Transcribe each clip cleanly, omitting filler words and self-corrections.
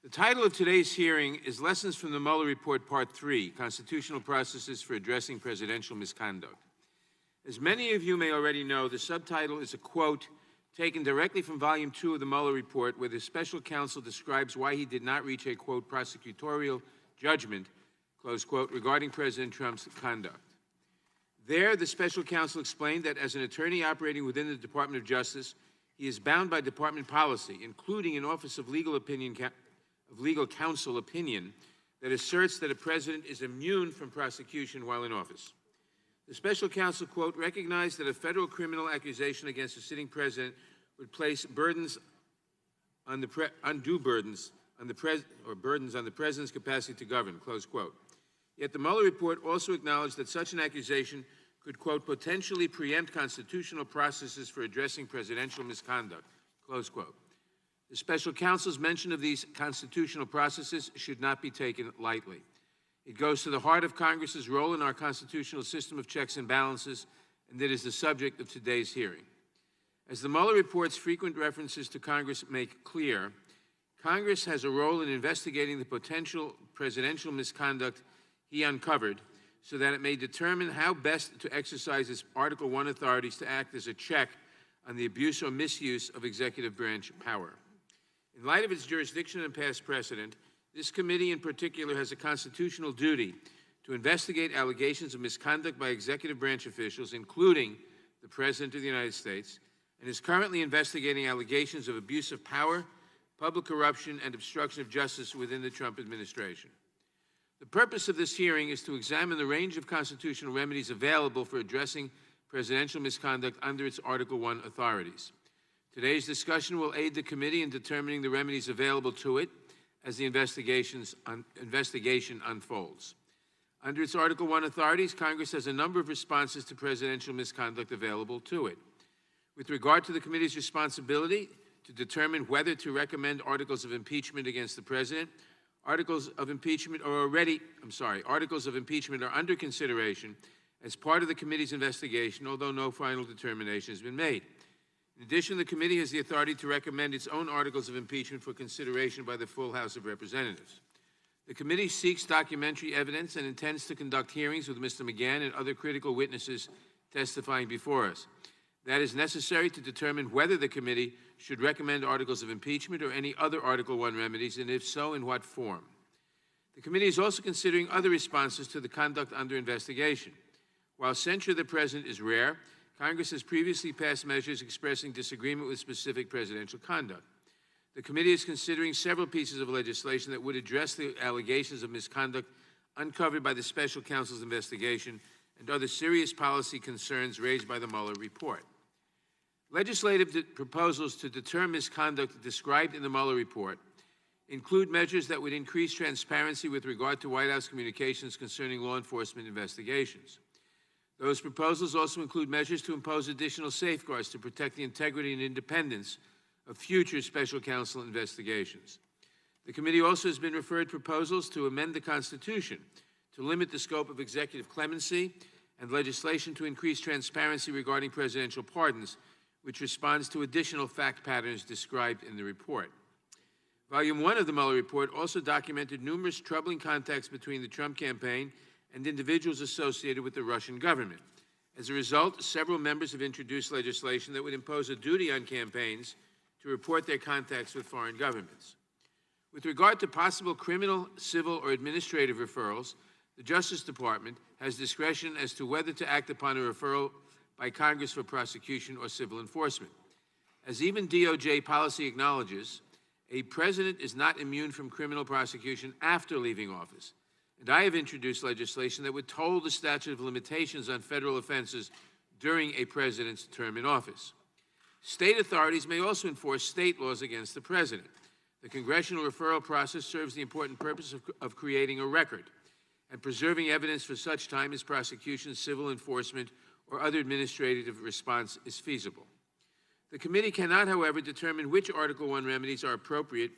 The title of today's hearing is Lessons from the Mueller Report, Part 3, Constitutional Processes for Addressing Presidential Misconduct. As many of you may already know, the subtitle is a quote taken directly from Volume 2 of the Mueller Report, where the special counsel describes why he did not reach a, quote, prosecutorial judgment, close quote, regarding President Trump's conduct. There, the special counsel explained that as an attorney operating within the Department of Justice, he is bound by department policy, including an Office of Legal Counsel opinion that asserts that a president is immune from prosecution while in office. The special counsel, quote, recognized that a federal criminal accusation against a sitting president would place burdens on the undue burdens on the president's capacity to govern, close quote. Yet the Mueller report also acknowledged that such an accusation could, quote, potentially preempt constitutional processes for addressing presidential misconduct, close quote. The special counsel's mention of these constitutional processes should not be taken lightly. It goes to the heart of Congress's role in our constitutional system of checks and balances, and it is the subject of today's hearing. As the Mueller report's frequent references to Congress make clear, Congress has a role in investigating the potential presidential misconduct he uncovered so that it may determine how best to exercise its Article I authorities to act as a check on the abuse or misuse of executive branch power. In light of its jurisdiction and past precedent, this committee in particular has a constitutional duty to investigate allegations of misconduct by executive branch officials, including the President of the United States, and is currently investigating allegations of abuse of power, public corruption, and obstruction of justice within the Trump administration. The purpose of this hearing is to examine the range of constitutional remedies available for addressing presidential misconduct under its Article I authorities. Today's discussion will aid the committee in determining the remedies available to it as the investigation unfolds. Under its Article I authorities, Congress has a number of responses to presidential misconduct available to it. With regard to the committee's responsibility to determine whether to recommend articles of impeachment against the president, articles of impeachment are under consideration as part of the committee's investigation, although no final determination has been made. In addition, the committee has the authority to recommend its own articles of impeachment for consideration by the full House of Representatives. The committee seeks documentary evidence and intends to conduct hearings with Mr. McGahn and other critical witnesses testifying before us. That is necessary to determine whether the committee should recommend articles of impeachment or any other Article I remedies, and if so, in what form. The committee is also considering other responses to the conduct under investigation. While censure of the president is rare, Congress has previously passed measures expressing disagreement with specific presidential conduct. The committee is considering several pieces of legislation that would address the allegations of misconduct uncovered by the special counsel's investigation and other serious policy concerns raised by the Mueller report. Legislative proposals to deter misconduct described in the Mueller report include measures that would increase transparency with regard to White House communications concerning law enforcement investigations. Those proposals also include measures to impose additional safeguards to protect the integrity and independence of future special counsel investigations. The committee also has been referred proposals to amend the Constitution to limit the scope of executive clemency and legislation to increase transparency regarding presidential pardons, which responds to additional fact patterns described in the report. Volume 1 of the Mueller report also documented numerous troubling contacts between the Trump campaign and individuals associated with the Russian government. As a result, several members have introduced legislation that would impose a duty on campaigns to report their contacts with foreign governments. With regard to possible criminal, civil, or administrative referrals, the Justice Department has discretion as to whether to act upon a referral by Congress for prosecution or civil enforcement. As even DOJ policy acknowledges, a president is not immune from criminal prosecution after leaving office. And I have introduced legislation that would toll the statute of limitations on federal offenses during a president's term in office. State authorities may also enforce state laws against the president. The congressional referral process serves the important purpose of creating a record and preserving evidence for such time as prosecution, civil enforcement, or other administrative response is feasible. The committee cannot, however, determine which Article I remedies are appropriate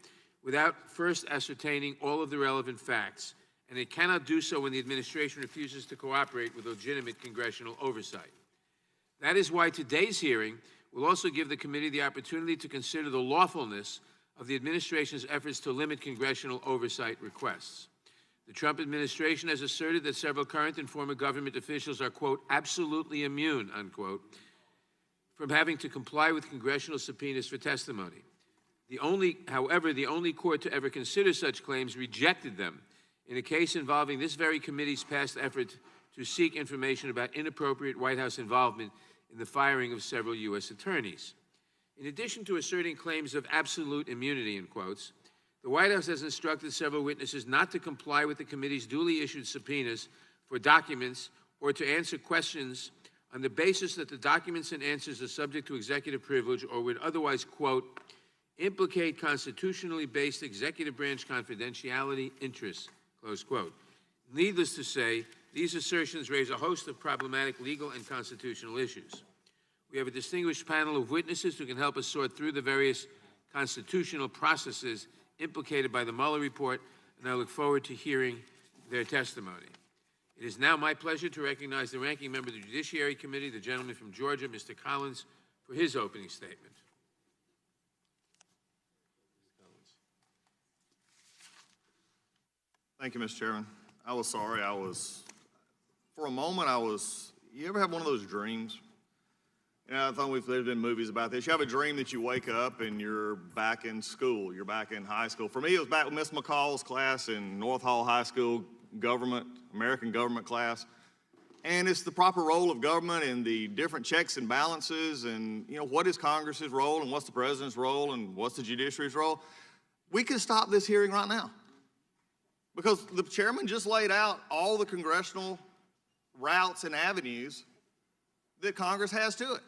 without first ascertaining all of the relevant facts, and it cannot do so when the administration refuses to cooperate with legitimate congressional oversight. That is why today's hearing will also give the committee the opportunity to consider the lawfulness of the administration's efforts to limit congressional oversight requests. The Trump administration has asserted that several current and former government officials are, quote, absolutely immune, unquote, from having to comply with congressional subpoenas for testimony. However, the only court to ever consider such claims rejected them in a case involving this very committee's past effort to seek information about inappropriate White House involvement in the firing of several U.S. attorneys. In addition to asserting claims of absolute immunity, in quotes, the White House has instructed several witnesses not to comply with the committee's duly issued subpoenas for documents or to answer questions on the basis that the documents and answers are subject to executive privilege or would otherwise, quote, implicate constitutionally based executive branch confidentiality interests, close quote. Needless to say, these assertions raise a host of problematic legal and constitutional issues. We have a distinguished panel of witnesses who can help us sort through the various constitutional processes implicated by the Mueller report, and I look forward to hearing their testimony. It is now my pleasure to recognize the ranking member of the Judiciary Committee, the gentleman from Georgia, Mr. Collins, for his opening statement. Thank you, Mr. Chairman. I was sorry. For a moment, you ever have one of those dreams? You know, I thought there's been movies about this. You have a dream that you wake up and you're back in school. You're back in high school. For me, it was back with Miss McCall's class in North Hall High School, American government class. And it's the proper role of government and the different checks and balances and, you know, what is Congress's role and what's the president's role and what's the judiciary's role. We could stop this hearing right now because the chairman just laid out all the congressional routes and avenues that Congress has to it.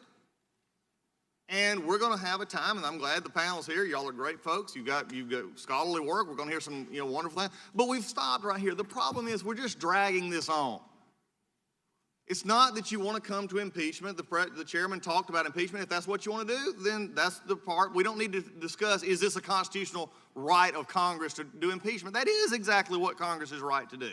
And we're going to have a time, and I'm glad the panel's here. Y'all are great folks. You've got scholarly work. We're going to hear some, wonderful things. But we've stopped right here. The problem is we're just dragging this on. It's not that you want to come to impeachment. The chairman talked about impeachment. If that's what you want to do, then that's the part. We don't need to discuss, is this a constitutional right of Congress to do impeachment? That is exactly what Congress is right to do.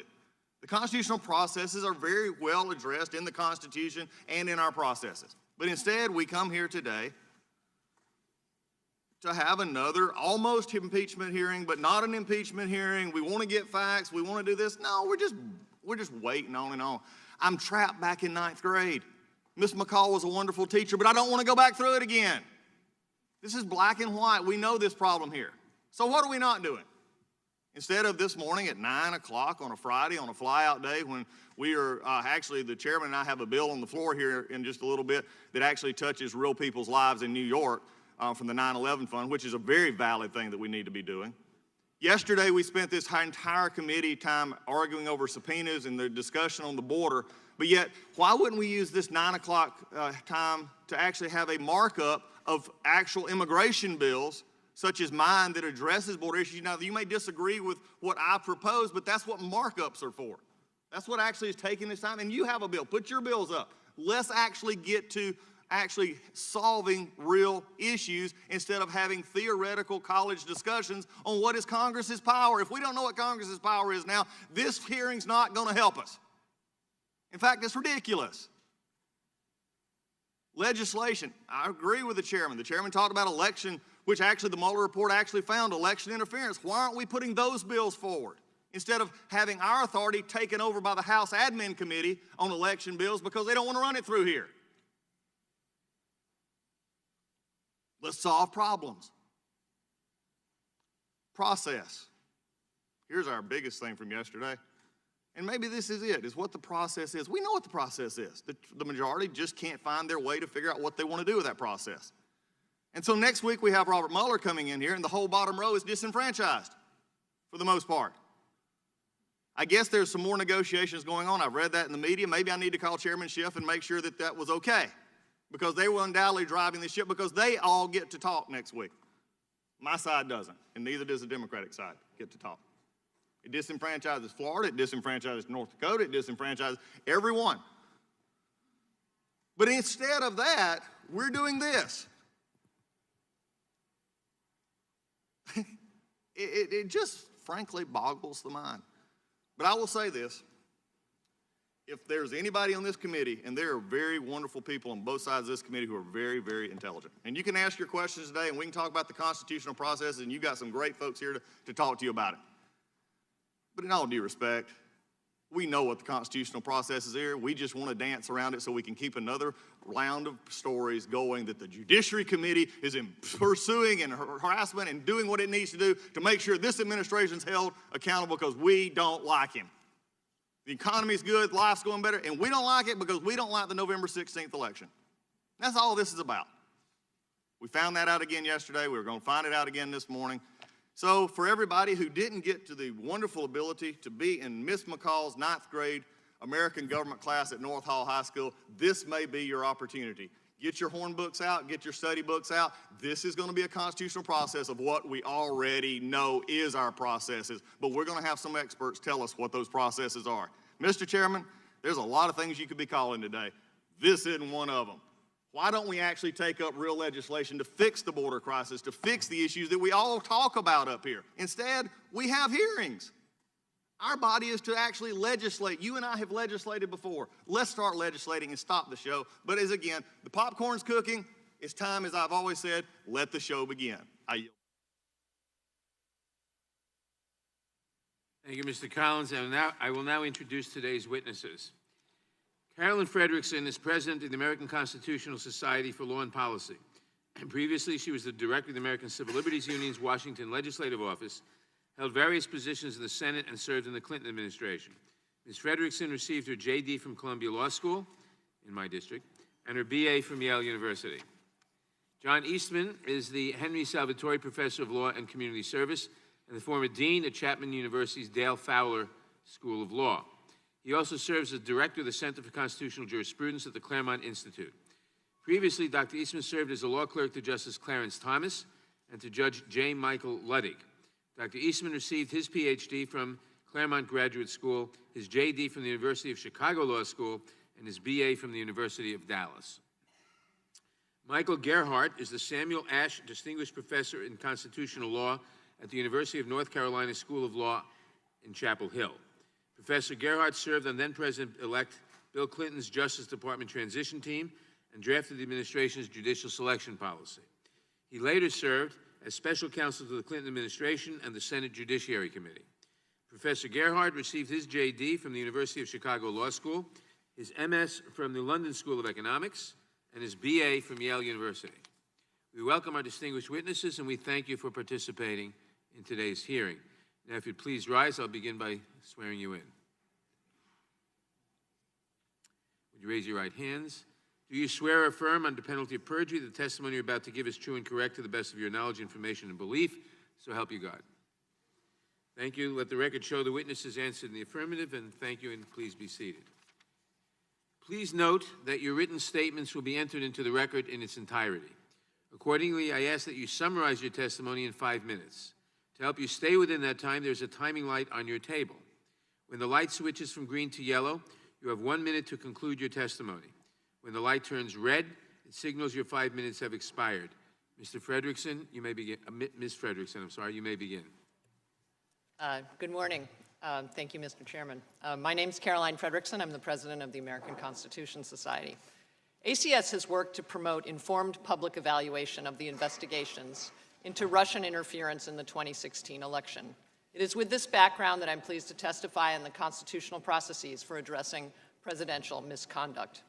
The constitutional processes are very well addressed in the Constitution and in our processes. But instead, we come here today to have another almost impeachment hearing, but not an impeachment hearing. We want to get facts. We want to do this. No, we're just waiting on and on. I'm trapped back in 9th grade. Miss McCall was a wonderful teacher, but I don't want to go back through it again. This is black and white. We know this problem here. So what are we not doing? Instead of this morning at 9 o'clock on a Friday on a fly-out day when we are actually, the chairman and I have a bill on the floor here in just a little bit that actually touches real people's lives in New York from the 9/11 fund, which is a very valid thing that we need to be doing. Yesterday, we spent this entire committee time arguing over subpoenas and the discussion on the border, but yet, why wouldn't we use this 9 o'clock time to actually have a markup of actual immigration bills, such as mine that addresses border issues? Now, you may disagree with what I propose, but that's what markups are for. That's what actually is taking this time, and you have a bill. Put your bills up. Let's actually get to actually solving real issues instead of having theoretical college discussions on what is Congress's power. If we don't know what Congress's power is now, this hearing's not going to help us. In fact, it's ridiculous. Legislation, I agree with the chairman. The chairman talked about election, which actually the Mueller report actually found election interference. Why aren't we putting those bills forward instead of having our authority taken over by the House Admin Committee on election bills because they don't want to run it through here? Let's solve problems. Process. Here's our biggest thing from yesterday. And maybe this is it, is what the process is. We know what the process is. The majority just can't find their way to figure out what they want to do with that process. And so next week we have Robert Mueller coming in here, and the whole bottom row is disenfranchised for the most part. I guess there's some more negotiations going on. I've read that in the media. Maybe I need to call Chairman Schiff and make sure that that was okay, because they were undoubtedly driving this ship, because they all get to talk next week. My side doesn't, and neither does the Democratic side get to talk. It disenfranchises Florida, it disenfranchises North Dakota, it disenfranchises everyone. But instead of that, we're doing this. It just frankly boggles the mind. But I will say this. if there's anybody on this committee, and there are very wonderful people on both sides of this committee who are very, very intelligent. And you can ask your questions today, and we can talk about the constitutional process, and you've got some great folks here to talk to you about it. But in all due respect, we know what the constitutional process is here. We just want to dance around it so we can keep another round of stories going that the Judiciary Committee is pursuing and harassment and doing what it needs to do to make sure this administration's held accountable because we don't like him. The economy's good, life's going better, and we don't like it because we don't like the November 16th election. That's all this is about. We found that out again yesterday. We were going to find it out again this morning. So for everybody who didn't get to the wonderful ability to be in Miss McCall's 9th grade American government class at North Hall High School, this may be your opportunity. Get your horn books out, get your study books out. This is going to be a constitutional process of what we already know is our processes, but we're going to have some experts tell us what those processes are. Mr. Chairman, there's a lot of things you could be calling today. This isn't one of them. Why don't we actually take up real legislation to fix the border crisis, to fix the issues that we all talk about up here? Instead, we have hearings. Our body is to actually legislate. You and I have legislated before. Let's start legislating and stop the show. But as again, the popcorn's cooking. It's time, as I've always said, let the show begin. I yield. Thank you, Mr. Collins. And I will now introduce today's witnesses. Carolyn Frederickson is president of the American Constitutional Society for Law and Policy. And previously, she was the director of the American Civil Liberties Union's Washington Legislative Office, held various positions in the Senate, and served in the Clinton administration. Ms. Frederickson received her JD from Columbia Law School, in my district, and her BA from Yale University. John Eastman is the Henry Salvatore Professor of Law and Community Service and the former dean at Chapman University's Dale Fowler School of Law. He also serves as director of the Center for Constitutional Jurisprudence at the Claremont Institute. Previously, Dr. Eastman served as a law clerk to Justice Clarence Thomas and to Judge J. Michael Luddig. Dr. Eastman received his PhD from Claremont Graduate School, his JD from the University of Chicago Law School, and his BA from the University of Dallas. Michael Gerhardt is the Samuel Ash Distinguished Professor in Constitutional Law at the University of North Carolina School of Law in Chapel Hill. Professor Gerhardt served on then-President-elect Bill Clinton's Justice Department transition team and drafted the administration's judicial selection policy. He later served as special counsel to the Clinton administration and the Senate Judiciary Committee. Professor Gerhardt received his JD from the University of Chicago Law School, his MS from the London School of Economics, and his BA from Yale University. We welcome our distinguished witnesses, and we thank you for participating in today's hearing. Now, if you'd please rise, I'll begin by swearing you in. Would you raise your right hands? Do you swear or affirm under penalty of perjury the testimony you're about to give is true and correct to the best of your knowledge, information, and belief? So help you God. Thank you. Let the record show the witnesses answered in the affirmative, and thank you, and please be seated. Please note that your written statements will be entered into the record in its entirety. Accordingly, I ask that you summarize your testimony in 5 minutes. To help you stay within that time, there's a timing light on your table. When the light switches from green to yellow, you have 1 minute to conclude your testimony. When the light turns red, it signals your 5 minutes have expired. Mr. Frederickson, you may begin. Ms. Frederickson, I'm sorry, you may begin. Good morning. Thank you, Mr. Chairman. My name is Caroline Frederickson. I'm the president of the American Constitution Society. ACS has worked to promote informed public evaluation of the investigations into Russian interference in the 2016 election. It is with this background that I'm pleased to testify on the constitutional processes for addressing presidential misconduct.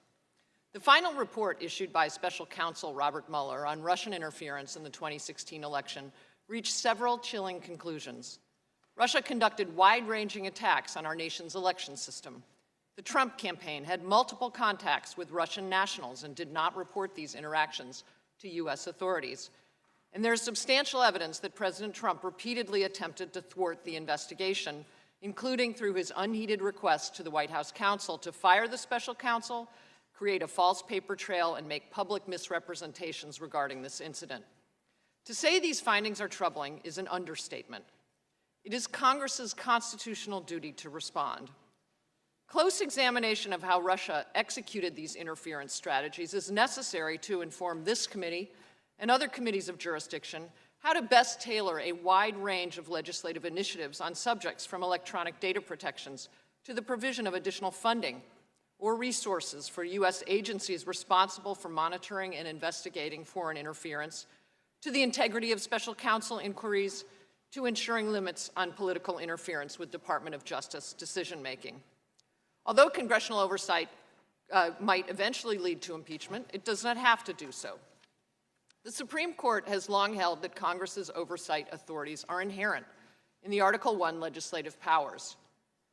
The final report issued by Special Counsel Robert Mueller on Russian interference in the 2016 election reached several chilling conclusions. Russia conducted wide-ranging attacks on our nation's election system. The Trump campaign had multiple contacts with Russian nationals and did not report these interactions to U.S. authorities. And there's substantial evidence that President Trump repeatedly attempted to thwart the investigation, including through his unheeded request to the White House counsel to fire the special counsel, create a false paper trail, and make public misrepresentations regarding this incident. To say these findings are troubling is an understatement. It is Congress's constitutional duty to respond. Close examination of how Russia executed these interference strategies is necessary to inform this committee and other committees of jurisdiction how to best tailor a wide range of legislative initiatives on subjects from electronic data protections to the provision of additional funding or resources for U.S. agencies responsible for monitoring and investigating foreign interference, to the integrity of special counsel inquiries, to ensuring limits on political interference with Department of Justice decision-making. Although congressional oversight might eventually lead to impeachment, it does not have to do so. The Supreme Court has long held that Congress's oversight authorities are inherent in the Article I legislative powers.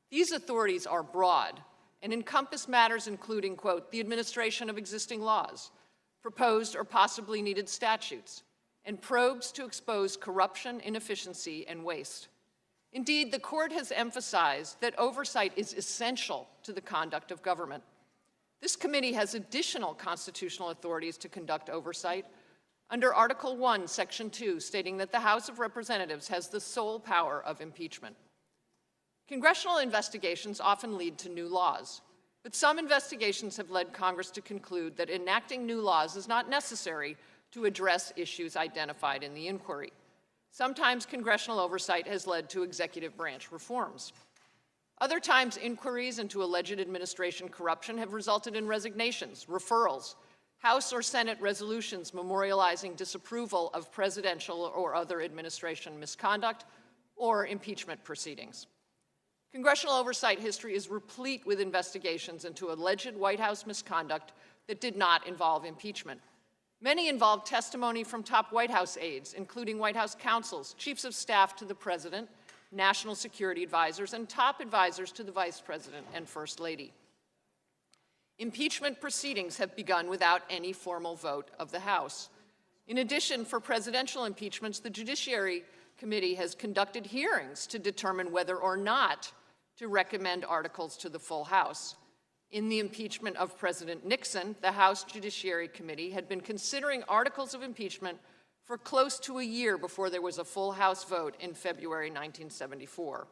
These authorities are broad and encompass matters including, quote, the administration of existing laws, proposed or possibly needed statutes, and probes to expose corruption, inefficiency, and waste. Indeed, the court has emphasized that oversight is essential to the conduct of government. This committee has additional constitutional authorities to conduct oversight under Article I, Section 2, stating that the House of Representatives has the sole power of impeachment. Congressional investigations often lead to new laws, but some investigations have led Congress to conclude that enacting new laws is not necessary to address issues identified in the inquiry. Sometimes congressional oversight has led to executive branch reforms. Other times, inquiries into alleged administration corruption have resulted in resignations, referrals, House or Senate resolutions memorializing disapproval of presidential or other administration misconduct, or impeachment proceedings. Congressional oversight history is replete with investigations into alleged White House misconduct that did not involve impeachment. Many involved testimony from top White House aides, including White House counsels, chiefs of staff to the president, national security advisors, and top advisors to the vice president and first lady. Impeachment proceedings have begun without any formal vote of the House. In addition, for presidential impeachments, the Judiciary Committee has conducted hearings to determine whether or not to recommend articles to the full House. In the impeachment of President Nixon, the House Judiciary Committee had been considering articles of impeachment for close to a year before there was a full House vote in February 1974.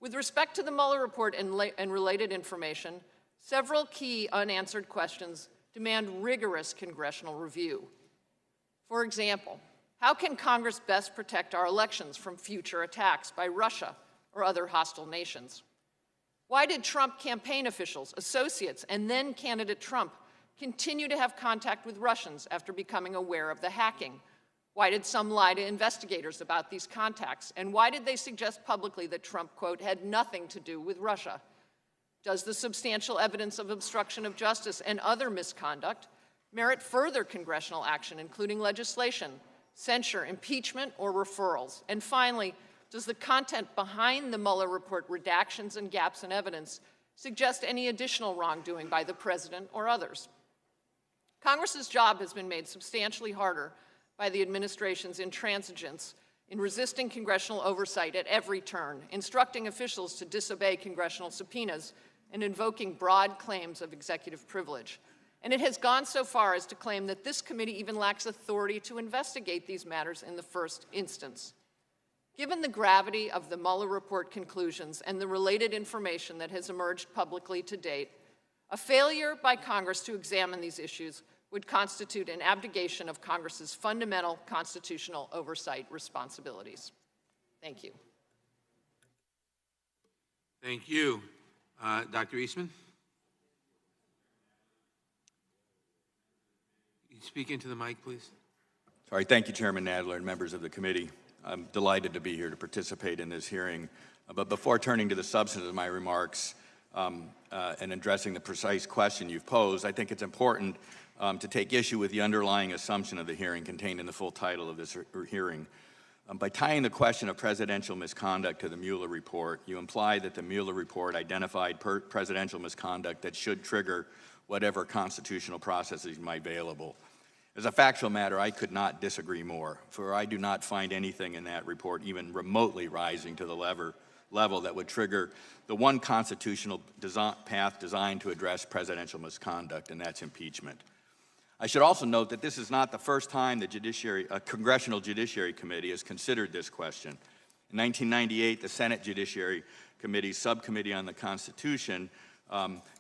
With respect to the Mueller report and related information, several key unanswered questions demand rigorous congressional review. For example, how can Congress best protect our elections from future attacks by Russia or other hostile nations? Why did Trump campaign officials, associates, and then candidate Trump continue to have contact with Russians after becoming aware of the hacking? Why did some lie to investigators about these contacts? And why did they suggest publicly that Trump, quote, had nothing to do with Russia? Does the substantial evidence of obstruction of justice and other misconduct merit further congressional action, including legislation, censure, impeachment, or referrals? And finally, does the content behind the Mueller report redactions and gaps in evidence suggest any additional wrongdoing by the president or others? Congress's job has been made substantially harder by the administration's intransigence in resisting congressional oversight at every turn, instructing officials to disobey congressional subpoenas, and invoking broad claims of executive privilege. And it has gone so far as to claim that this committee even lacks authority to investigate these matters in the first instance. Given the gravity of the Mueller report conclusions and the related information that has emerged publicly to date, a failure by Congress to examine these issues would constitute an abdication of Congress's fundamental constitutional oversight responsibilities. Thank you. Thank you. Dr. Eastman? You speak into the mic, please. Sorry, thank you, Chairman Nadler and members of the committee. I'm delighted to be here to participate in this hearing. But before turning to the substance of my remarks and addressing the precise question you've posed, I think it's important to take issue with the underlying assumption of the hearing contained in the full title of this hearing. By tying the question of presidential misconduct to the Mueller report, you imply that the Mueller report identified presidential misconduct that should trigger whatever constitutional processes might be available. As a factual matter, I could not disagree more, for I do not find anything in that report even remotely rising to the level that would trigger the one constitutional path designed to address presidential misconduct, and that's impeachment. I should also note that this is not the first time the Congressional Judiciary Committee has considered this question. In 1998, the Senate Judiciary Committee's Subcommittee on the Constitution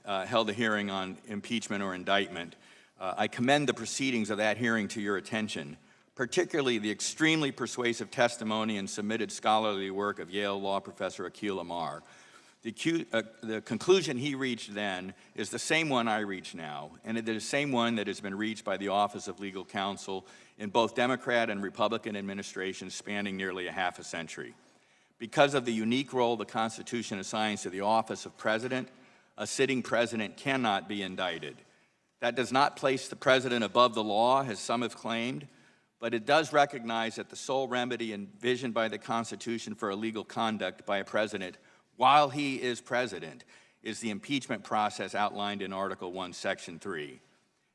held a hearing on impeachment or indictment. I commend the proceedings of that hearing to your attention, particularly the extremely persuasive testimony and submitted scholarly work of Yale law professor Akhil Amar. The conclusion he reached then is the same one I reach now, and it is the same one that has been reached by the Office of Legal Counsel in both Democrat and Republican administrations spanning nearly a half a century. Because of the unique role the Constitution assigns to the office of president, a sitting president cannot be indicted. That does not place the president above the law, as some have claimed, but it does recognize that the sole remedy envisioned by the Constitution for illegal conduct by a president while he is president is the impeachment process outlined in Article 1, Section 3.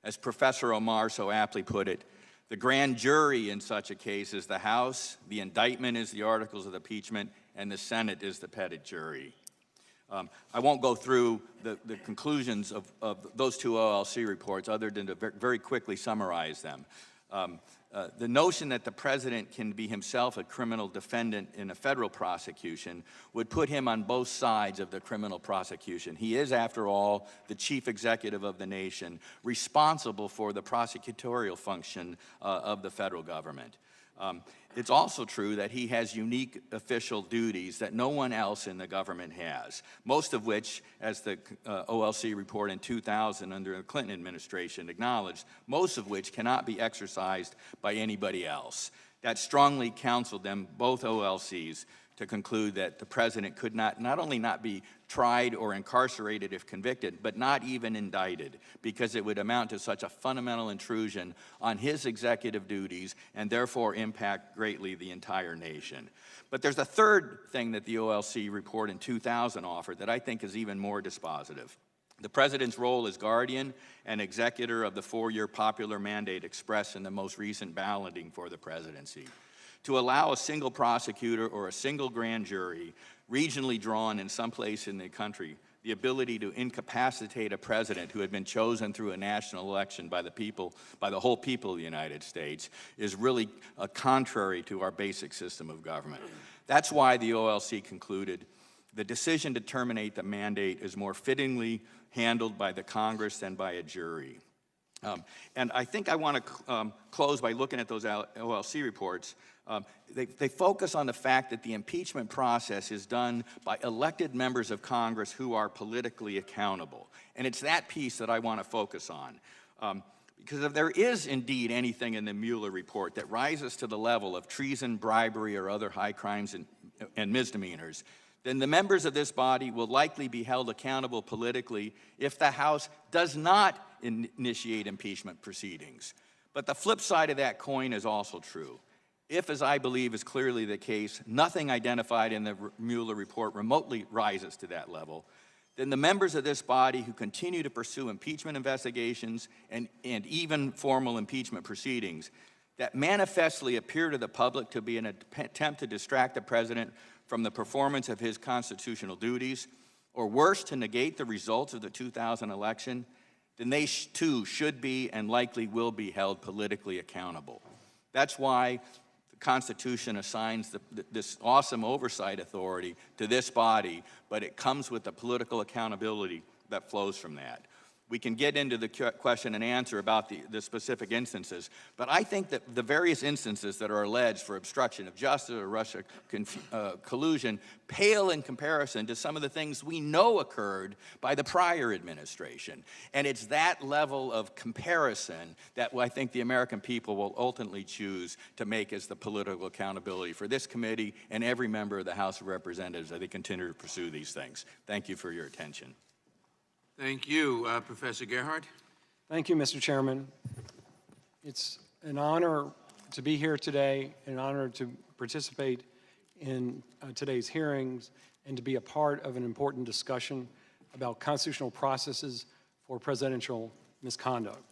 As Professor Omar so aptly put it, the grand jury in such a case is the House, the indictment is the articles of impeachment, and the Senate is the petit jury. I won't go through the conclusions of those two OLC reports other than to very quickly summarize them. The notion that the president can be himself a criminal defendant in a federal prosecution would put him on both sides of the criminal prosecution. He is, after all, the chief executive of the nation, responsible for the prosecutorial function of the federal government. It's also true that he has unique official duties that no one else in the government has, most of which, as the OLC report in 2000 under the Clinton administration acknowledged, most of which cannot be exercised by anybody else. That strongly counseled them, both OLCs, to conclude that the president could not only not be tried or incarcerated if convicted, but not even indicted, because it would amount to such a fundamental intrusion on his executive duties and therefore impact greatly the entire nation. But there's a third thing that the OLC report in 2000 offered that I think is even more dispositive. The president's role as guardian and executor of the 4-year popular mandate expressed in the most recent balloting for the presidency. To allow a single prosecutor or a single grand jury, regionally drawn in some place in the country, the ability to incapacitate a president who had been chosen through a national election by the people, by the whole people of the United States, is really contrary to our basic system of government. That's why the OLC concluded the decision to terminate the mandate is more fittingly handled by the Congress than by a jury. And I think I want to close by looking at those OLC reports. They focus on the fact that the impeachment process is done by elected members of Congress who are politically accountable. And it's that piece that I want to focus on. Because if there is indeed anything in the Mueller report that rises to the level of treason, bribery, or other high crimes and misdemeanors, then the members of this body will likely be held accountable politically if the House does not initiate impeachment proceedings. But the flip side of that coin is also true. If, as I believe is clearly the case, nothing identified in the Mueller report remotely rises to that level, then the members of this body who continue to pursue impeachment investigations and even formal impeachment proceedings that manifestly appear to the public to be an attempt to distract the president from the performance of his constitutional duties, or worse, to negate the results of the 2000 election, then they too should be and likely will be held politically accountable. That's why the Constitution assigns this awesome oversight authority to this body, but it comes with the political accountability that flows from that. We can get into the question and answer about the specific instances, but I think that the various instances that are alleged for obstruction of justice or Russia collusion pale in comparison to some of the things we know occurred by the prior administration. And it's that level of comparison that I think the American people will ultimately choose to make as the political accountability for this committee and every member of the House of Representatives as they continue to pursue these things. Thank you for your attention. Thank you. Professor Gerhardt? Thank you, Mr. Chairman. It's an honor to be here today, an honor to participate in today's hearings, and to be a part of an important discussion about constitutional processes for presidential misconduct.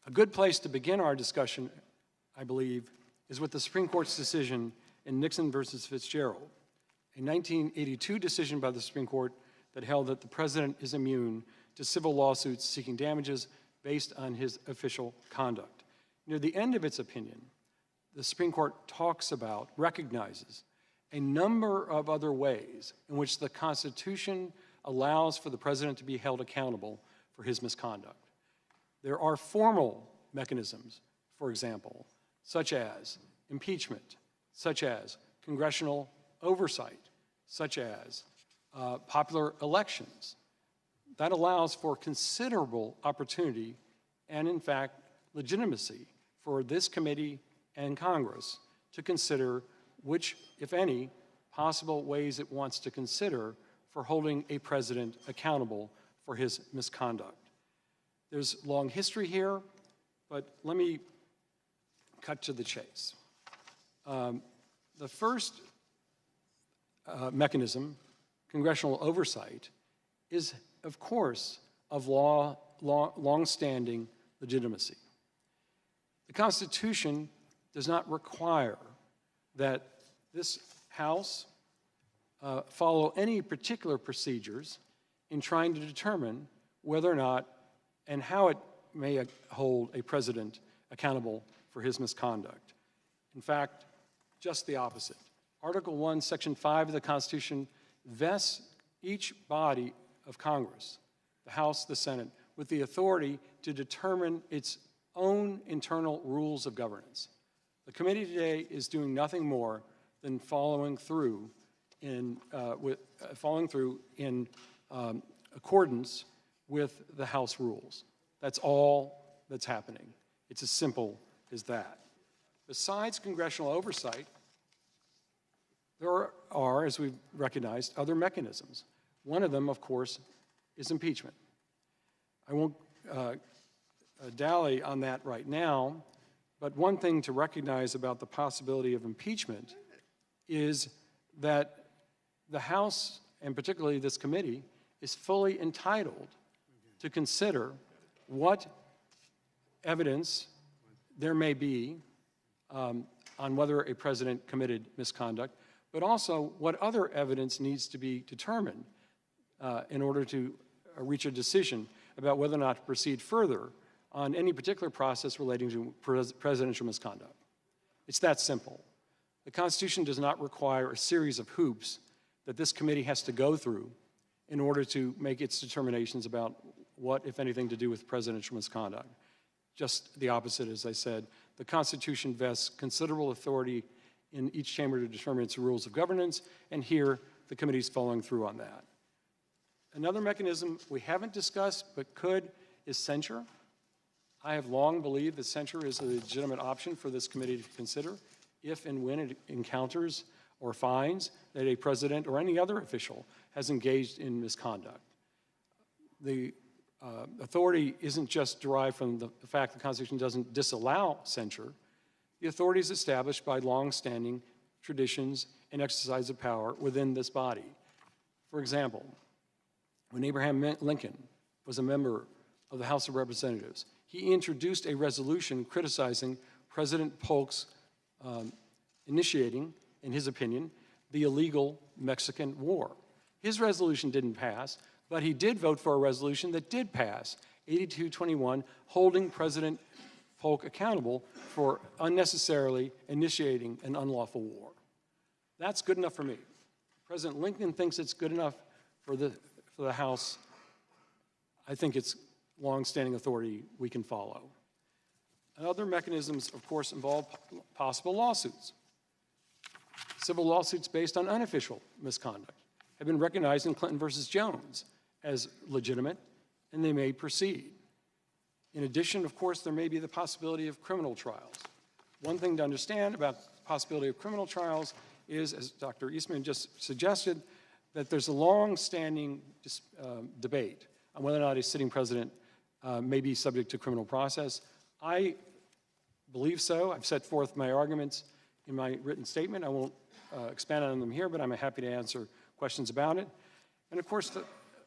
A good place to begin our discussion, I believe, is with the Supreme Court's decision in Nixon versus Fitzgerald, a 1982 decision by the Supreme Court that held that the president is immune to civil lawsuits seeking damages based on his official conduct. Near the end of its opinion, the Supreme Court recognizes a number of other ways in which the Constitution allows for the president to be held accountable for his misconduct. There are formal mechanisms, for example, such as impeachment, such as congressional oversight, such as popular elections. That allows for considerable opportunity and, in fact, legitimacy for this committee and Congress to consider which, if any, possible ways it wants to consider for holding a president accountable for his misconduct. There's long history here, but let me cut to the chase. The first mechanism, congressional oversight, is, of course, of long-standing legitimacy. The Constitution does not require that this House follow any particular procedures in trying to determine whether or not and how it may hold a president accountable for his misconduct. In fact, just the opposite. Article 1, Section 5 of the Constitution vests each body of Congress, the House, the Senate, with the authority to determine its own internal rules of governance. The committee today is doing nothing more than following through in accordance with the House rules. That's all that's happening. It's as simple as that. Besides congressional oversight, there are, as we've recognized, other mechanisms. One of them, of course, is impeachment. I won't dally on that right now, but one thing to recognize about the possibility of impeachment is that the House, and particularly this committee, is fully entitled to consider what evidence there may be on whether a president committed misconduct, but also what other evidence needs to be determined in order to reach a decision about whether or not to proceed further on any particular process relating to presidential misconduct. It's that simple. The Constitution does not require a series of hoops that this committee has to go through in order to make its determinations about what, if anything, to do with presidential misconduct. Just the opposite, as I said. The Constitution vests considerable authority in each chamber to determine its rules of governance, and here the committee is following through on that. Another mechanism we haven't discussed but could is censure. I have long believed that censure is a legitimate option for this committee to consider if and when it encounters or finds that a president or any other official has engaged in misconduct. The authority isn't just derived from the fact the Constitution doesn't disallow censure. The authority is established by long-standing traditions and exercise of power within this body. For example, when Abraham Lincoln was a member of the House of Representatives, he introduced a resolution criticizing President Polk's initiating, in his opinion, the illegal Mexican War. His resolution didn't pass, but he did vote for a resolution that did pass, 8221, holding President Polk accountable for unnecessarily initiating an unlawful war. That's good enough for me. President Lincoln thinks it's good enough for the House. I think it's long-standing authority we can follow. Other mechanisms, of course, involve possible lawsuits. Civil lawsuits based on unofficial misconduct have been recognized in Clinton versus Jones as legitimate, and they may proceed. In addition, of course, there may be the possibility of criminal trials. One thing to understand about the possibility of criminal trials is, as Dr. Eastman just suggested, that there's a long-standing debate on whether or not a sitting president may be subject to criminal process. I believe so. I've set forth my arguments in my written statement. I won't expand on them here, but I'm happy to answer questions about it. And of course,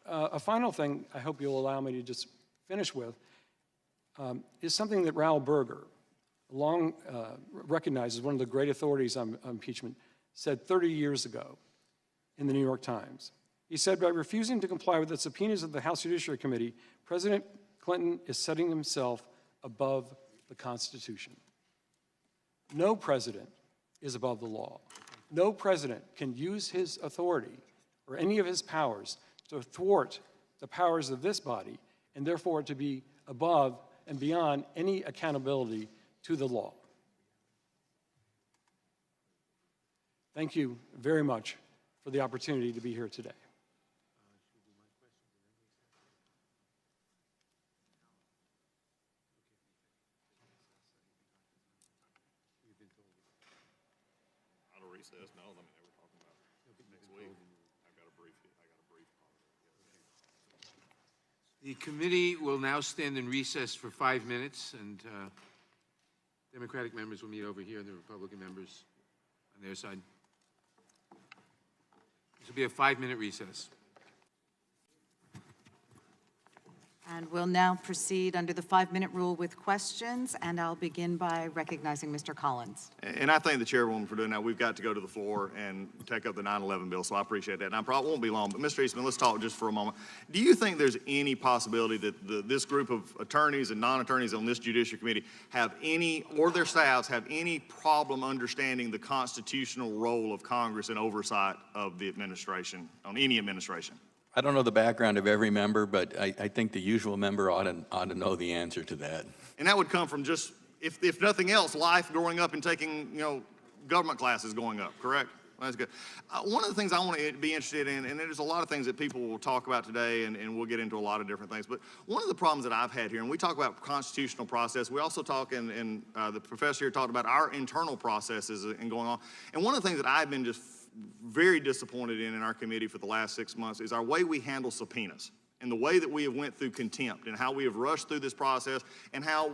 a final thing I hope you'll allow me to just finish with is something that Raoul Berger, long recognized as one of the great authorities on impeachment, said 30 years ago in the New York Times. He said, by refusing to comply with the subpoenas of the House Judiciary Committee, President Clinton is setting himself above the Constitution. No president is above the law. No president can use his authority or any of his powers to thwart the powers of this body, and therefore to be above and beyond any accountability to the law. Thank you very much for the opportunity to be here today. The committee will now stand in recess for 5 minutes, and Democratic members will meet over here, and the Republican members on their side. This will be a 5-minute recess. And we'll now proceed under the 5-minute rule with questions, and I'll begin by recognizing Mr. Collins. And I thank the chairwoman for doing that. We've got to go to the floor and take up the 9/11 bill, so I appreciate that. And I probably won't be long, but Mr. Eastman, let's talk just for a moment. Do you think there's any possibility that this group of attorneys and non-attorneys on this Judiciary Committee have any, or their staffs have any problem understanding the constitutional role of Congress in oversight of the administration, on any administration? I don't know the background of every member, but I think the usual member ought to know the answer to that. And that would come from just, if nothing else, life growing up and taking, government classes going up, correct? Well, that's good. One of the things I want to be interested in, and there's a lot of things that people will talk about today, and we'll get into a lot of different things, but one of the problems that I've had here, and we talk about constitutional process, we also talk, and the professor here talked about our internal processes and going on, and one of the things that I've been just very disappointed in our committee for the last 6 months is our way we handle subpoenas and the way that we have went through contempt and how we have rushed through this process and how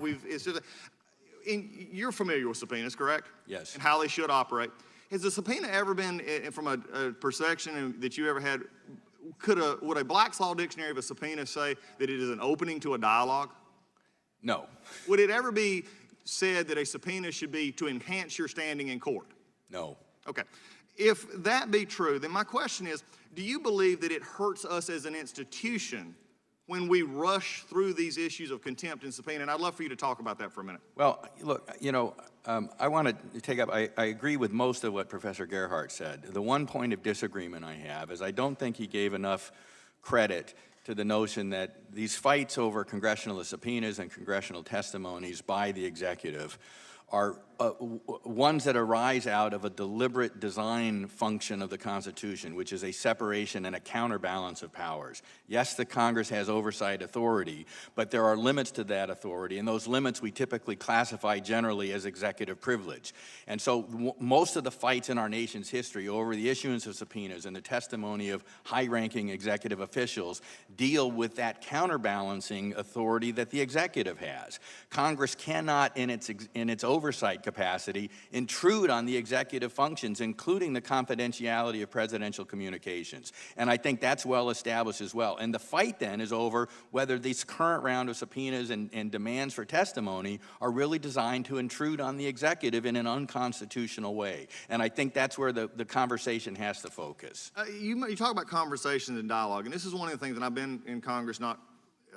you're familiar with subpoenas, correct? Yes. And how they should operate. Has a subpoena ever been, from a perception that you ever had, would a Black's Law Dictionary of a subpoena say that it is an opening to a dialogue? No. Would it ever be said that a subpoena should be to enhance your standing in court? No. Okay. If that be true, then my question is, do you believe that it hurts us as an institution when we rush through these issues of contempt and subpoena? And I'd love for you to talk about that for a minute. Well, look, I want to take up, I agree with most of what Professor Gerhardt said. The one point of disagreement I have is I don't think he gave enough credit to the notion that these fights over congressional subpoenas and congressional testimonies by the executive are ones that arise out of a deliberate design function of the Constitution, which is a separation and a counterbalance of powers. Yes, the Congress has oversight authority, but there are limits to that authority, and those limits we typically classify generally as executive privilege. And so most of the fights in our nation's history over the issuance of subpoenas and the testimony of high-ranking executive officials deal with that counterbalancing authority that the executive has. Congress cannot, in its oversight capacity, intrude on the executive functions, including the confidentiality of presidential communications. And I think that's well established as well. And the fight then is over whether this current round of subpoenas and demands for testimony are really designed to intrude on the executive in an unconstitutional way. And I think that's where the conversation has to focus. You talk about conversations and dialogue, and this is one of the things that I've been in Congress, not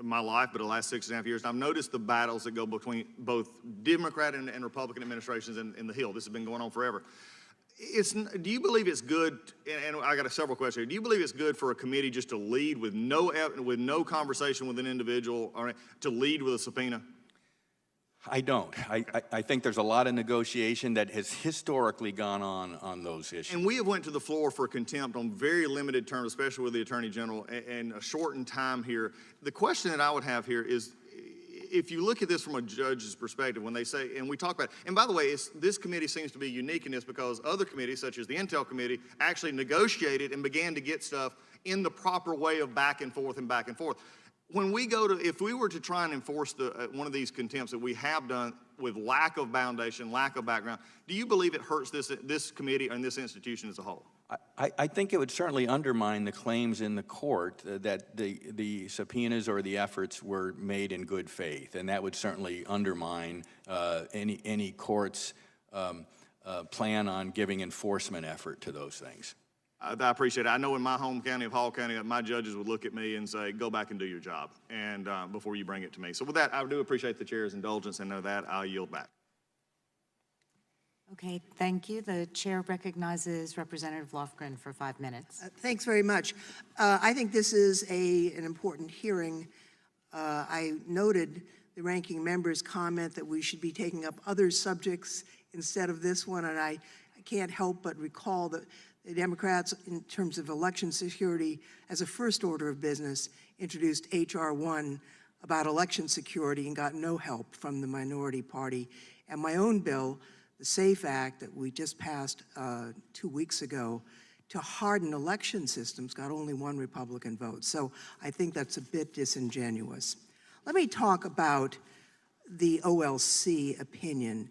my life, but the last 6.5 years, and I've noticed the battles that go between both Democrat and Republican administrations in the Hill. This has been going on forever. Do you believe it's good, and I got several questions here, do you believe it's good for a committee just to lead with no conversation with an individual, or to lead with a subpoena? I don't. I think there's a lot of negotiation that has historically gone on those issues. And we have went to the floor for contempt on very limited terms, especially with the Attorney General, and a shortened time here. The question that I would have here is, if you look at this from a judge's perspective, when they say, and we talk about, and by the way, this committee seems to be unique in this because other committees, such as the Intel Committee, actually negotiated and began to get stuff in the proper way of back and forth and back and forth. When we go to, if we were to try and enforce one of these contempts that we have done with lack of foundation, lack of background, do you believe it hurts this committee and this institution as a whole? I think it would certainly undermine the claims in the court that the subpoenas or the efforts were made in good faith, and that would certainly undermine any court's plan on giving enforcement effort to those things. I appreciate it. I know in my home county of Hall County, my judges would look at me and say, go back and do your job, and before you bring it to me. So with that, I do appreciate the chair's indulgence, and know that I'll yield back. Okay, thank you. The chair recognizes Representative Lofgren for 5 minutes. Thanks very much. I think this is an important hearing. I noted the ranking member's comment that we should be taking up other subjects instead of this one, and I can't help but recall that the Democrats, in terms of election security, as a first order of business, introduced H.R. 1 about election security and got no help from the minority party. And my own bill, the SAFE Act that we just passed 2 weeks ago, to harden election systems got only one Republican vote. So I think that's a bit disingenuous. Let me talk about the OLC opinion.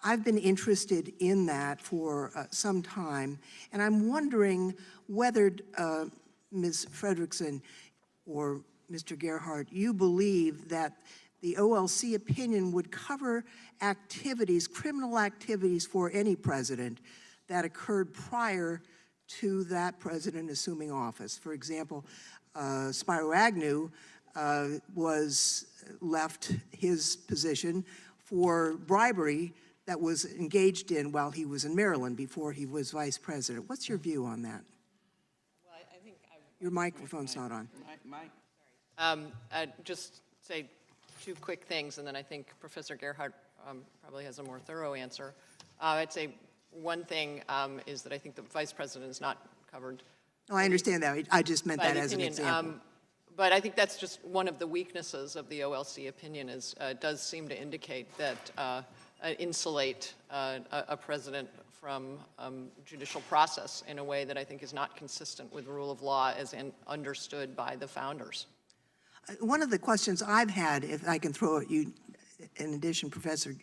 I've been interested in that for some time, and I'm wondering whether Ms. Frederickson or Mr. Gerhardt, you believe that the OLC opinion would cover activities, criminal activities for any president that occurred prior to that president assuming office. For example, Spiro Agnew was left his position for bribery that was engaged in while he was in Maryland before he was vice president. What's your view on that? Well, I think Your microphone's not on. I'd just say two quick things, and then I think Professor Gerhardt probably has a more thorough answer. I'd say one thing is that I think the vice president is not covered. Oh, I understand that. I just meant by that the as an opinion. example. But I think that's just one of the weaknesses of the OLC opinion is it does seem to indicate that insulate a president from judicial process in a way that I think is not consistent with the rule of law as understood by the founders. One of the questions I've had, if I can throw at you, in addition, Professor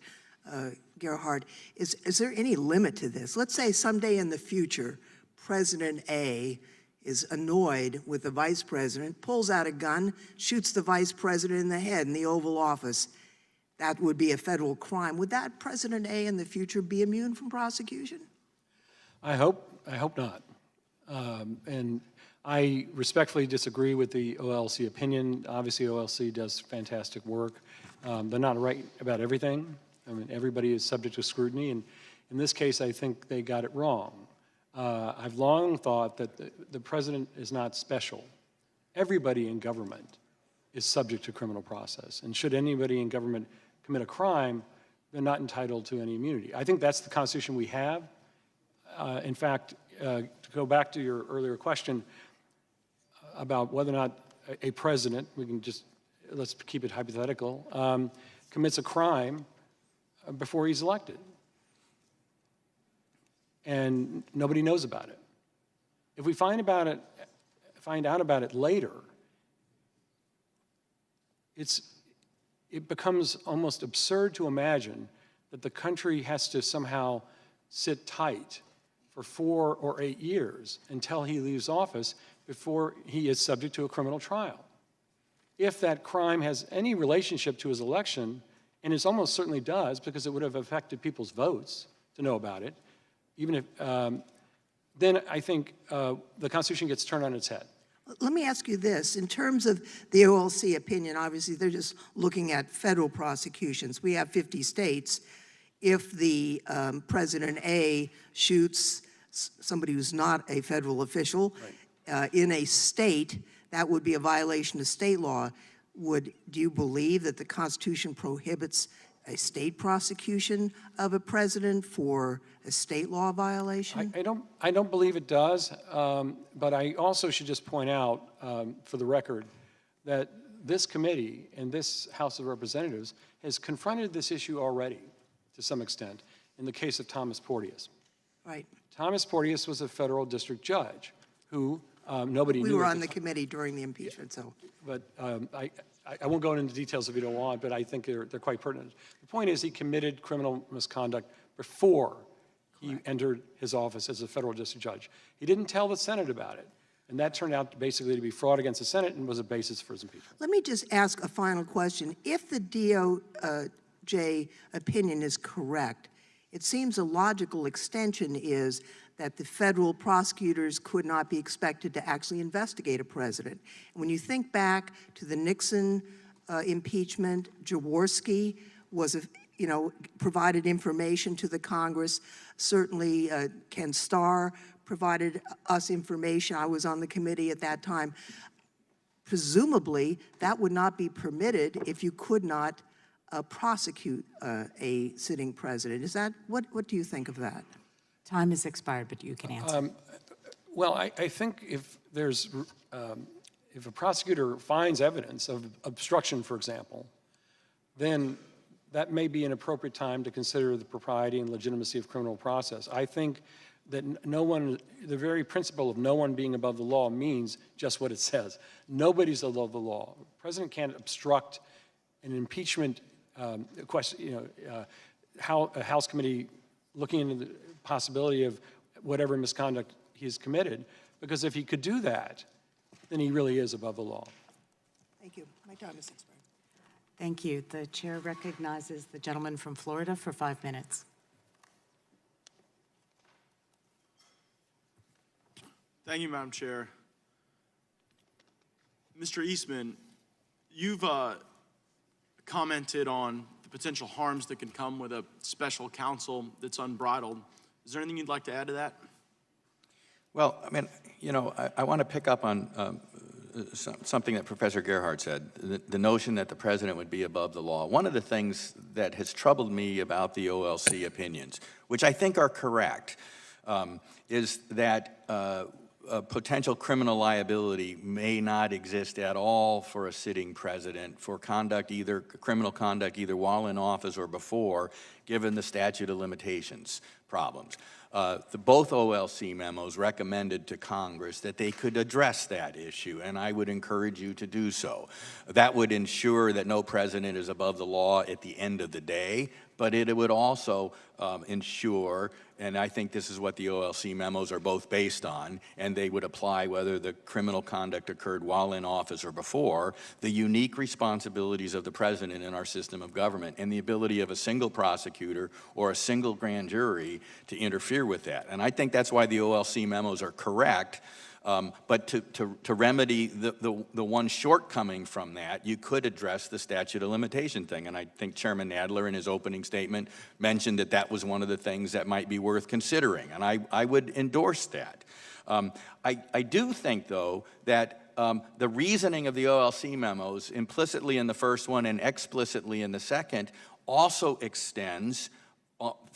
Gerhardt, is there any limit to this? Let's say someday in the future, President A is annoyed with the vice president, pulls out a gun, shoots the vice president in the head in the Oval Office. That would be a federal crime. Would that President A in the future be immune from prosecution? I hope not. And I respectfully disagree with the OLC opinion. Obviously, OLC does fantastic work. They're not right about everything. I mean, everybody is subject to scrutiny, and in this case, I think they got it wrong. I've long thought that the president is not special. Everybody in government is subject to criminal process, and should anybody in government commit a crime, they're not entitled to any immunity. I think that's the Constitution we have. In fact, to go back to your earlier question about whether or not a president, we can just, let's keep it hypothetical, commits a crime before he's elected. And nobody knows about it. If we find out about it later, it becomes almost absurd to imagine that the country has to somehow sit tight for 4 or 8 years until he leaves office before he is subject to a criminal trial. If that crime has any relationship to his election, and it almost certainly does because it would have affected people's votes to know about it, even if, then I think the Constitution gets turned on its head. Let me ask you this. In terms of the OLC opinion, obviously they're just looking at federal prosecutions. We have 50 states. If the President A shoots somebody who's not a federal official in a state, that would be a violation of state law. Do you believe that the Constitution prohibits a state prosecution of a president for a state law violation? I don't believe it does, but I also should just point out, for the record, that this committee and this House of Representatives has confronted this issue already, to some extent, in the case of Thomas Porteous. Right. Thomas Porteous was a federal district judge who nobody knew. We were on the committee during the impeachment, so. But I won't go into details if you don't want, but I think they're quite pertinent. The point is he committed criminal misconduct before he entered his office as a federal district judge. He didn't tell the Senate about it, and that turned out basically to be fraud against the Senate and was a basis for his impeachment. Let me just ask a final question. If the DOJ opinion is correct, it seems a logical extension is that the federal prosecutors could not be expected to actually investigate a president. And when you think back to the Nixon impeachment, Jaworski was, provided information to the Congress. Certainly, Ken Starr provided us information. I was on the committee at that time. Presumably, that would not be permitted if you could not prosecute a sitting president. Is that, what do you think of that? Time has expired, but you can answer. Well, I think if there's, if a prosecutor finds evidence of obstruction, for example, then that may be an appropriate time to consider the propriety and legitimacy of criminal process. I think that no one, the very principle of no one being above the law means just what it says. Nobody's above the law. The president can't obstruct an impeachment question, a House committee looking into the possibility of whatever misconduct he's committed, because if he could do that, then he really is above the law. Thank you. My time is expired. Thank you. The chair recognizes the gentleman from Florida for 5 minutes. Thank you, Madam Chair. Mr. Eastman, you've commented on the potential harms that can come with a special counsel that's unbridled. Is there anything you'd like to add to that? Well, I mean, I want to pick up on something that Professor Gerhardt said, the notion that the president would be above the law. One of the things that has troubled me about the OLC opinions, which I think are correct, is that potential criminal liability may not exist at all for a sitting president for criminal conduct either while in office or before, given the statute of limitations problems. Both OLC memos recommended to Congress that they could address that issue, and I would encourage you to do so. That would ensure that no president is above the law at the end of the day, but it would also ensure, and I think this is what the OLC memos are both based on, and they would apply whether the criminal conduct occurred while in office or before, the unique responsibilities of the president in our system of government and the ability of a single prosecutor or a single grand jury to interfere with that. And I think that's why the OLC memos are correct. But to remedy the one shortcoming from that, you could address the statute of limitation thing. And I think Chairman Nadler in his opening statement mentioned that that was one of the things that might be worth considering. And I would endorse that. I do think, though, that the reasoning of the OLC memos, implicitly in the first one and explicitly in the second, also extends,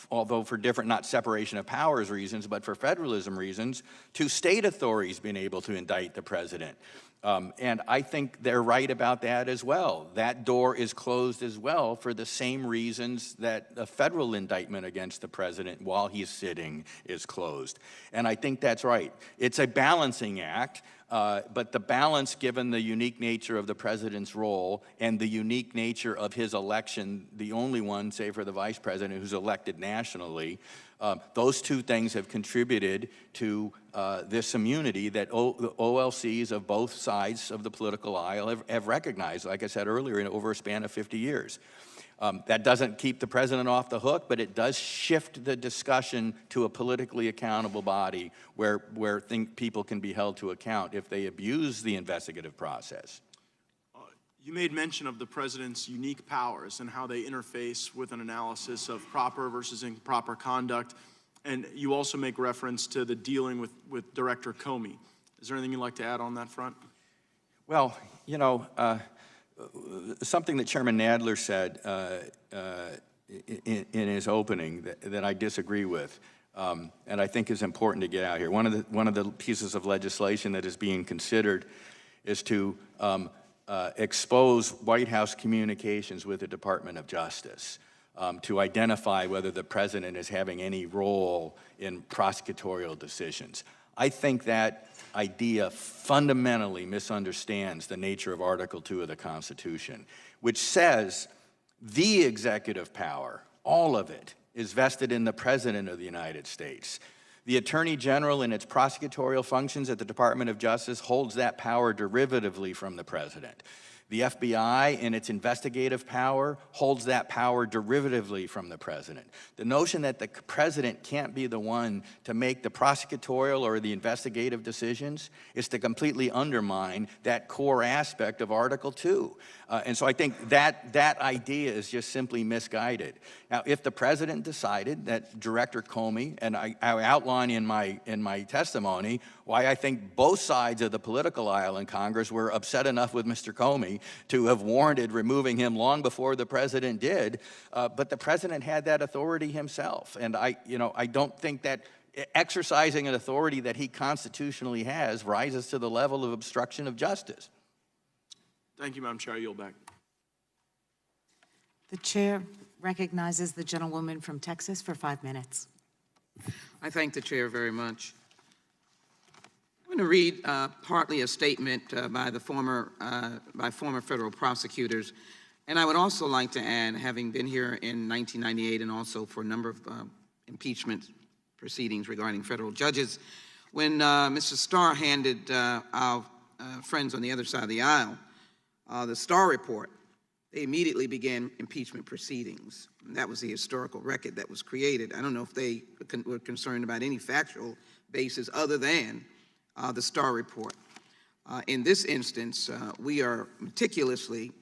although for different, not separation of powers reasons, but for federalism reasons, to state authorities being able to indict the president. And I think they're right about that as well. That door is closed as well for the same reasons that a federal indictment against the president while he's sitting is closed. And I think that's right. It's a balancing act. But the balance, given the unique nature of the president's role and the unique nature of his election, the only one, say for the vice president, who's elected nationally, those two things have contributed to this immunity that the OLCs of both sides of the political aisle have recognized, like I said earlier, in over a span of 50 years. That doesn't keep the president off the hook, but it does shift the discussion to a politically accountable body where people can be held to account if they abuse the investigative process. You made mention of the president's unique powers and how they interface with an analysis of proper versus improper conduct. And you also make reference to the dealing with Director Comey. Is there anything you'd like to add on that front? Well, something that Chairman Nadler said in his opening that I disagree with, and I think is important to get out here. One of the pieces of legislation that is being considered is to expose White House communications with the Department of Justice to identify whether the president is having any role in prosecutorial decisions. I think that idea fundamentally misunderstands the nature of Article 2 of the Constitution, which says the executive power, all of it, is vested in the President of the United States. The Attorney General in its prosecutorial functions at the Department of Justice holds that power derivatively from the President. The FBI, in its investigative power, holds that power derivatively from the president. The notion that the president can't be the one to make the prosecutorial or the investigative decisions is to completely undermine that core aspect of Article 2. And so I think that idea is just simply misguided. Now, if the president decided that Director Comey, and I outline in my testimony why I think both sides of the political aisle in Congress were upset enough with Mr. Comey to have warranted removing him long before the president did, but the president had that authority himself. And I don't think that exercising an authority that he constitutionally has rises to the level of obstruction of justice. Thank you, Madam Chair. I yield back. The chair recognizes the gentlewoman from Texas for 5 minutes. I thank the chair very much. I'm going to read partly a statement by former federal prosecutors, and I would also like to add, having been here in 1998 and also for a number of impeachment proceedings regarding federal judges, when Mr. Starr handed our friends on the other side of the aisle the Starr report, they immediately began impeachment proceedings. And that was the historical record that was created. I don't know if they were concerned about any factual basis other than the Starr report. In this instance, we are meticulously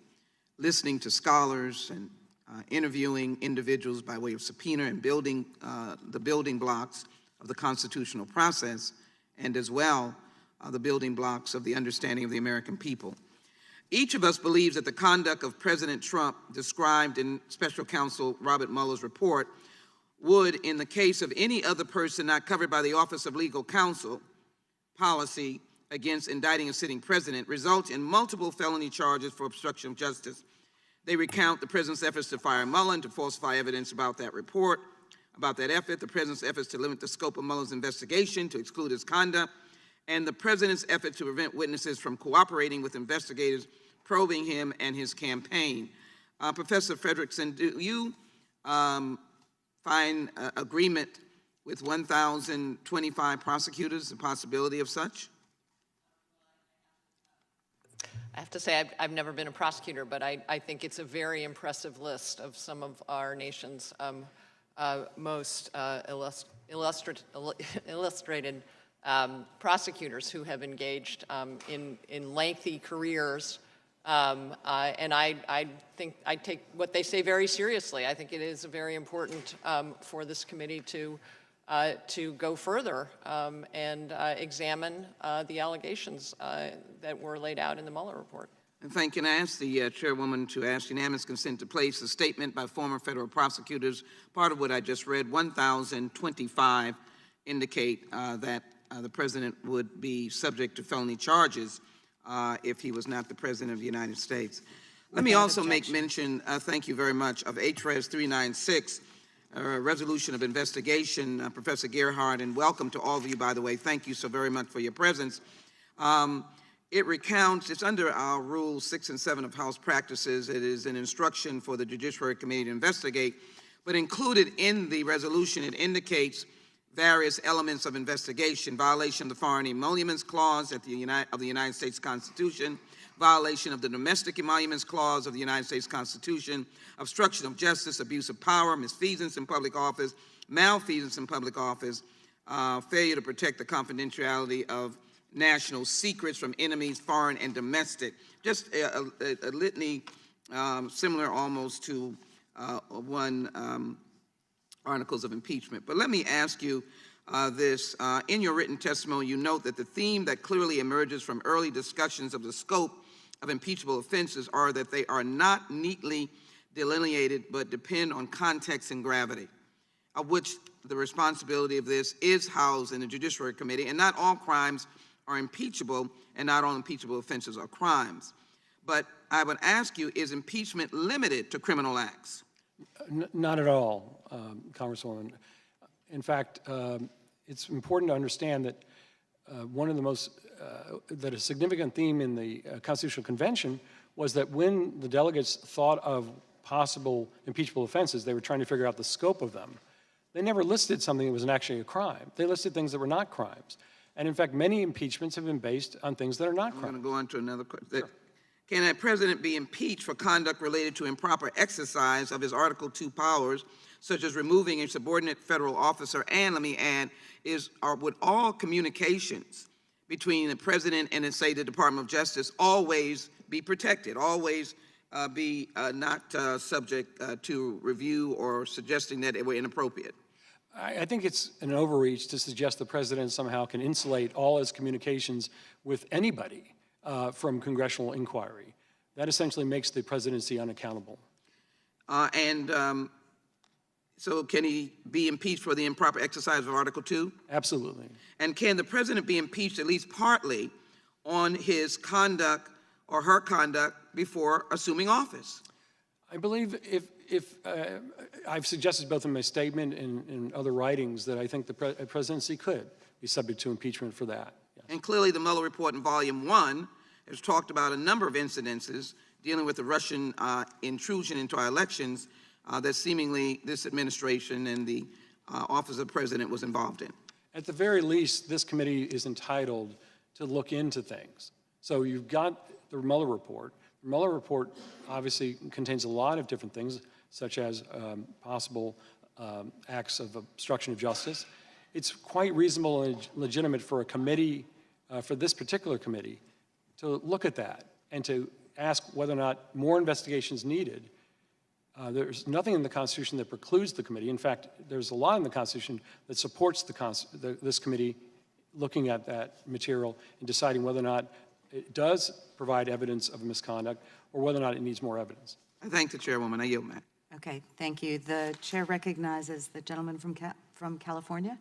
listening to scholars and interviewing individuals by way of subpoena and building the building blocks of the constitutional process, and as well the building blocks of the understanding of the American people. Each of us believes that the conduct of President Trump described in Special Counsel Robert Mueller's report would, in the case of any other person not covered by the Office of Legal Counsel policy against indicting a sitting president, result in multiple felony charges for obstruction of justice. They recount the president's efforts to fire Mueller and to falsify evidence about that report, about that effort, the president's efforts to limit the scope of Mueller's investigation, to exclude his conduct, and the president's effort to prevent witnesses from cooperating with investigators probing him and his campaign. Professor Frederickson, do you find agreement with 1,025 prosecutors, the possibility of such? I have to say, I've never been a prosecutor, but I think it's a very impressive list of some of our nation's most illustrated prosecutors who have engaged in lengthy careers. And I think I take what they say very seriously. I think it is very important for this committee to go further and examine the allegations that were laid out in the Mueller report. And thank you. And I ask the chairwoman to ask unanimous consent to place a statement by former federal prosecutors. Part of what I just read, 1,025 indicate that the president would be subject to felony charges if he was not the president of the United States. Let me also make mention, thank you very much, of HRES 396, a resolution of investigation, Professor Gerhardt, and welcome to all of you, by the way. Thank you so very much for your presence. It recounts, it's under our Rules 6 and 7 of House Practices. It is an instruction for the Judiciary Committee to investigate, but included in the resolution, it indicates various elements of investigation: violation of the Foreign Emoluments Clause of the United States Constitution, violation of the Domestic Emoluments Clause of the United States Constitution, obstruction of justice, abuse of power, misfeasance in public office, malfeasance in public office, failure to protect the confidentiality of national secrets from enemies, foreign and domestic. Just a litany similar almost to articles of impeachment. But let me ask you this. In your written testimony, you note that the theme that clearly emerges from early discussions of the scope of impeachable offenses are that they are not neatly delineated but depend on context and gravity, of which the responsibility of this is housed in the Judiciary Committee, and not all crimes are impeachable, and not all impeachable offenses are crimes. But I would ask you, is impeachment limited to criminal acts? Not at all, Congresswoman. In fact, it's important to understand that one of the most, that a significant theme in the Constitutional Convention was that when the delegates thought of possible impeachable offenses, they were trying to figure out the scope of them. They never listed something that was actually a crime. They listed things that were not crimes. And in fact, many impeachments have been based on things that are not crimes. I'm going to go on to another question. Sure. Can a president be impeached for conduct related to improper exercise of his Article II powers, such as removing a subordinate federal officer? And let me add, would all communications between the president and, say, the Department of Justice always be protected, always be not subject to review or suggesting that it were inappropriate? I think it's an overreach to suggest the president somehow can insulate all his communications with anybody from congressional inquiry. That essentially makes the presidency unaccountable. So can he be impeached for the improper exercise of Article II? Absolutely. And can the president be impeached at least partly on his conduct or her conduct before assuming office? I believe I've suggested both in my statement and in other writings that I think the presidency could be subject to impeachment for that. Yes. And clearly, the Mueller report in Volume 1 has talked about a number of incidences dealing with the Russian intrusion into our elections that seemingly this administration and the office of the president was involved in. At the very least, this committee is entitled to look into things. So you've got the Mueller report. The Mueller report obviously contains a lot of different things, such as possible acts of obstruction of justice. It's quite reasonable and legitimate for a committee, for this particular committee, to look at that and to ask whether or not more investigation is needed. There's nothing in the Constitution that precludes the committee. In fact, there's a lot in the Constitution that supports this committee looking at that material and deciding whether or not it does provide evidence of misconduct or whether or not it needs more evidence. I thank the chairwoman. I yield, ma'am. Okay, thank you. The chair recognizes the gentleman from California.